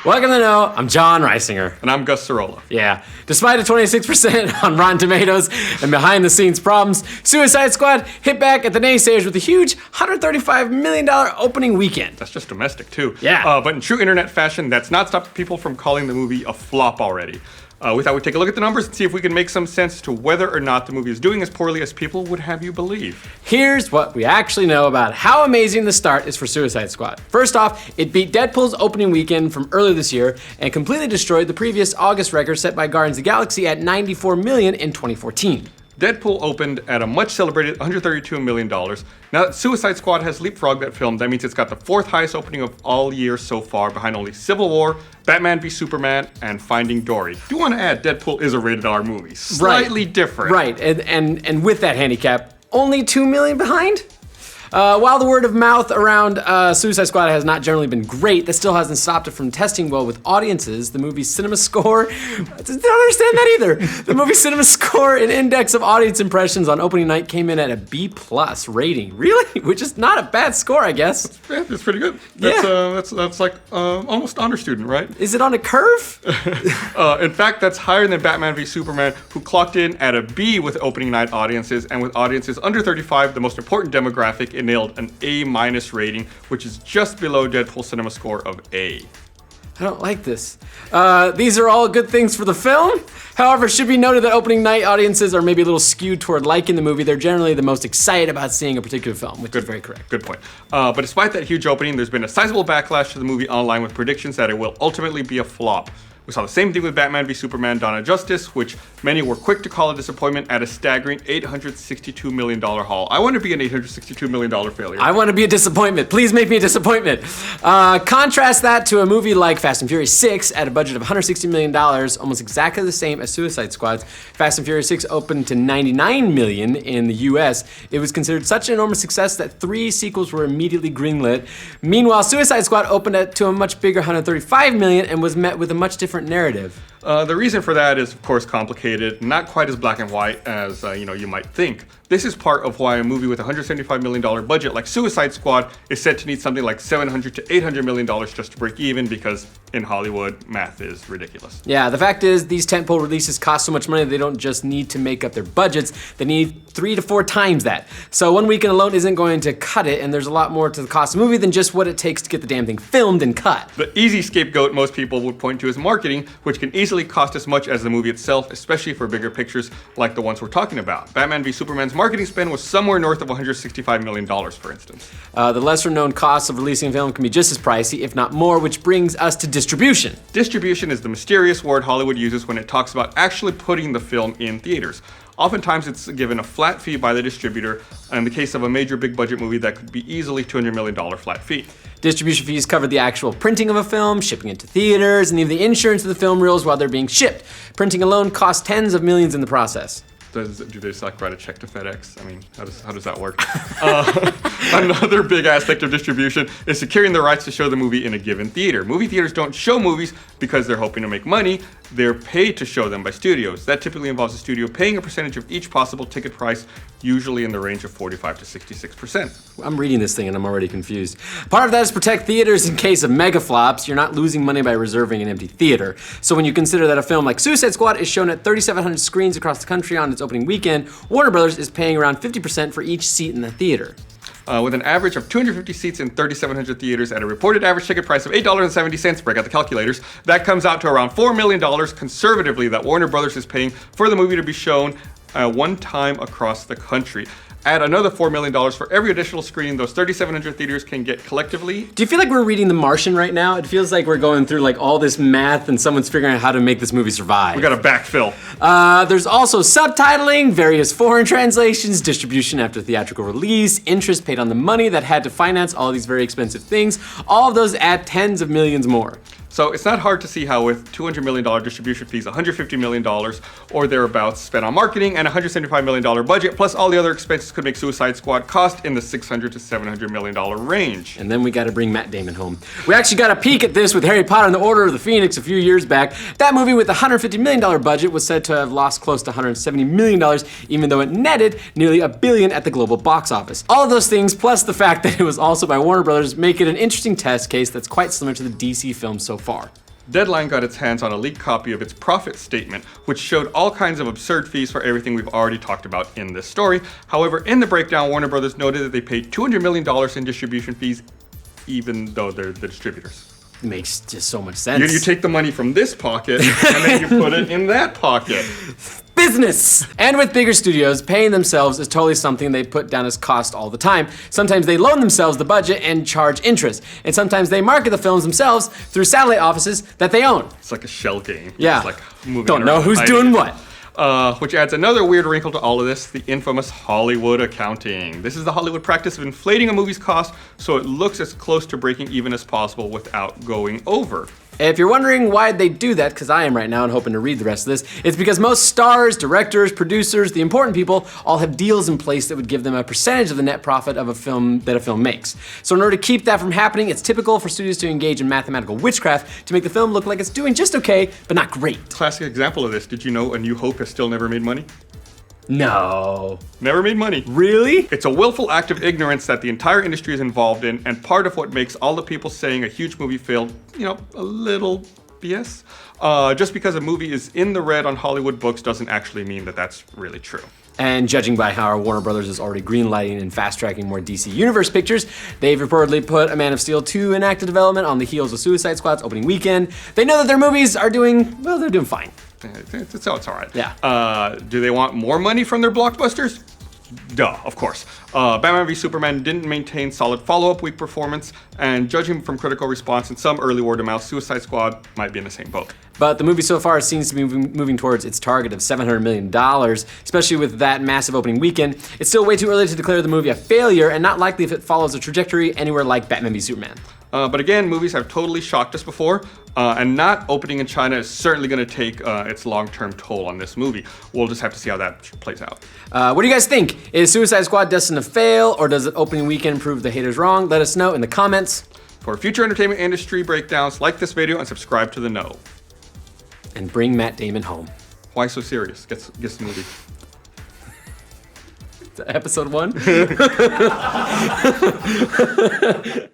Welcome to Know. I'm John Reisinger. And I'm Gus Sorola. Yeah. Despite a 26% on Rotten Tomatoes and behind-the-scenes problems, Suicide Squad hit back at the naysayers with a huge $135 million opening weekend. That's just domestic, too. Yeah. But in true internet fashion, that's not stopped people from calling the movie a flop already. We thought we'd take a look at the numbers and see if we can make some sense to whether or not the movie is doing as poorly as people would have you believe. Here's what we actually know about how amazing the start is for Suicide Squad. First off, it beat Deadpool's opening weekend from earlier this year and completely destroyed the previous August record set by Guardians of the Galaxy at $94 million in 2014. Deadpool opened at a much celebrated $132 million. Now that Suicide Squad has leapfrogged that film, that means it's got the fourth highest opening of all year so far, behind only Civil War, Batman v Superman, and Finding Dory. I do want to add, Deadpool is a rated R movie. Slightly different. Right, and with that handicap, only $2 million behind? While the word of mouth around Suicide Squad has not generally been great, that still hasn't stopped it from testing well with audiences. The movie's cinema score, I don't understand that either. The movie's cinema score and index of audience impressions on opening night came in at a B+ rating. Really? Which is not a bad score, I guess. Yeah, it's pretty good. That's like almost honor student, right? Is it on a curve? In fact, that's higher than Batman v Superman, who clocked in at a B with opening night audiences, and with audiences under 35, the most important demographic, it nailed an A- rating, which is just below Deadpool's cinema score of A. I don't like this. These are all good things for the film. However, it should be noted that opening night audiences are maybe a little skewed toward liking the movie. They're generally the most excited about seeing a particular film, which is very correct. Good point. But despite that huge opening, there's been a sizable backlash to the movie online with predictions that it will ultimately be a flop. We saw the same thing with Batman v Superman: Dawn of Justice, which many were quick to call a disappointment at a staggering $862 million haul. I want to be an $862 million failure. I want to be a disappointment. Please make me a disappointment. Contrast that to a movie like Fast and Furious 6 at a budget of $160 million, almost exactly the same as Suicide Squad. Fast and Furious 6 opened to $99 million in the US. It was considered such an enormous success that 3 sequels were immediately greenlit. Meanwhile, Suicide Squad opened to a much bigger $135 million and was met with a much different narrative. The reason for that is, of course, complicated, not quite as black and white as you might think. This is part of why a movie with a $175 million budget like Suicide Squad is said to need something like $700 to $800 million just to break even, because in Hollywood, math is ridiculous. Yeah, the fact is, these tentpole releases cost so much money they don't just need to make up their budgets, they need 3 to 4 times that. So one weekend alone isn't going to cut it, and there's a lot more to the cost of the movie than just what it takes to get the damn thing filmed and cut. The easy scapegoat most people would point to is marketing, which can easily cost as much as the movie itself, especially for bigger pictures like the ones we're talking about. Batman v Superman's marketing spend was somewhere north of $165 million, for instance. The lesser known costs of releasing a film can be just as pricey, if not more, which brings us to distribution. Distribution is the mysterious word Hollywood uses when it talks about actually putting the film in theaters. Oftentimes it's given a flat fee by the distributor, in the case of a major big budget movie that could be easily $200 million flat fee. Distribution fees cover the actual printing of a film, shipping it to theaters, and even the insurance of the film reels while they're being shipped. Printing alone costs tens of millions in the process. Do they just like write a check to FedEx? I mean, how does that work? Another big aspect of distribution is securing the rights to show the movie in a given theater. Movie theaters don't show movies because they're hoping to make money. They're paid to show them by studios. That typically involves a studio paying a percentage of each possible ticket price, usually in the range of 45 to 66%. I'm reading this thing and I'm already confused. Part of that is protect theaters in case of mega flops. You're not losing money by reserving an empty theater. So when you consider that a film like Suicide Squad is shown at 3,700 screens across the country on its opening weekend, Warner Brothers is paying around 50% for each seat in the theater. With an average of 250 seats in 3,700 theaters at a reported average ticket price of $8.70, break out the calculators, that comes out to around $4 million conservatively that Warner Brothers is paying for the movie to be shown one time across the country. Add another $4 million for every additional screen those 3,700 theaters can get collectively. Do you feel like we're reading The Martian right now? It feels like we're going through like all this math and someone's figuring out how to make this movie survive. We got to backfill. There's also subtitling, various foreign translations, distribution after theatrical release, interest paid on the money that had to finance all these very expensive things. All of those add tens of millions more. So it's not hard to see how with $200 million distribution fees, $150 million or thereabouts spent on marketing, and $175 million budget, plus all the other expenses could make Suicide Squad cost in the $600 to $700 million range. And then we got to bring Matt Damon home. We actually got a peek at this with Harry Potter and the Order of the Phoenix a few years back. That movie with a $150 million budget was said to have lost close to $170 million, even though it netted nearly $1 billion at the global box office. All of those things, plus the fact that it was also by Warner Brothers, make it an interesting test case that's quite similar to the DC film so far. Deadline got its hands on a leaked copy of its profit statement, which showed all kinds of absurd fees for everything we've already talked about in this story. However, in the breakdown, Warner Brothers noted that they paid $200 million in distribution fees, even though they're the distributors. Makes just so much sense. You take the money from this pocket and then you put it in that pocket. Business! And with bigger studios, paying themselves is totally something they put down as cost all the time. Sometimes they loan themselves the budget and charge interest. And sometimes they market the films themselves through satellite offices that they own. It's like a shell game. Yeah. It's like moving Don't know around, who's hiding. doing what. Which adds another weird wrinkle to all of this, the infamous Hollywood accounting. This is the Hollywood practice of inflating a movie's cost so it looks as close to breaking even as possible without going over. If you're wondering why they do that, because I am right now and hoping to read the rest of this, it's because most stars, directors, producers, the important people, all have deals in place that would give them a percentage of the net profit of a film that a film makes. So in order to keep that from happening, it's typical for studios to engage in mathematical witchcraft to make the film look like it's doing just okay, but not great. Classic example of this, did you know A New Hope has still never made money? No. Never made money. Really? It's a willful act of ignorance that the entire industry is involved in, and part of what makes all the people saying a huge movie failed, a little BS. Just because a movie is in the red on Hollywood books doesn't actually mean that that's really true. And judging by how Warner Brothers is already greenlighting and fast-tracking more DC Universe pictures, they've reportedly put A Man of Steel 2 in active development on the heels of Suicide Squad's opening weekend. They know that their movies are doing, well, they're doing fine. It's all right. Yeah. Do they want more money from their blockbusters? Duh, of course. Batman v Superman didn't maintain solid follow-up week performance, and judging from critical response and some early word of mouth, Suicide Squad might be in the same boat. But the movie so far seems to be moving towards its target of $700 million, especially with that massive opening weekend. It's still way too early to declare the movie a failure, and not likely if it follows a trajectory anywhere like Batman v Superman. But again, movies have totally shocked us before, and not opening in China is certainly going to take its long-term toll on this movie. We'll just have to see how that plays out. What do you guys think? Is Suicide Squad destined to fail, or does it opening weekend prove the haters wrong? Let us know in the comments. For future entertainment industry breakdowns, like this video and subscribe to The Know. And bring Matt Damon home. Why so serious? Guess the movie. Episode 1?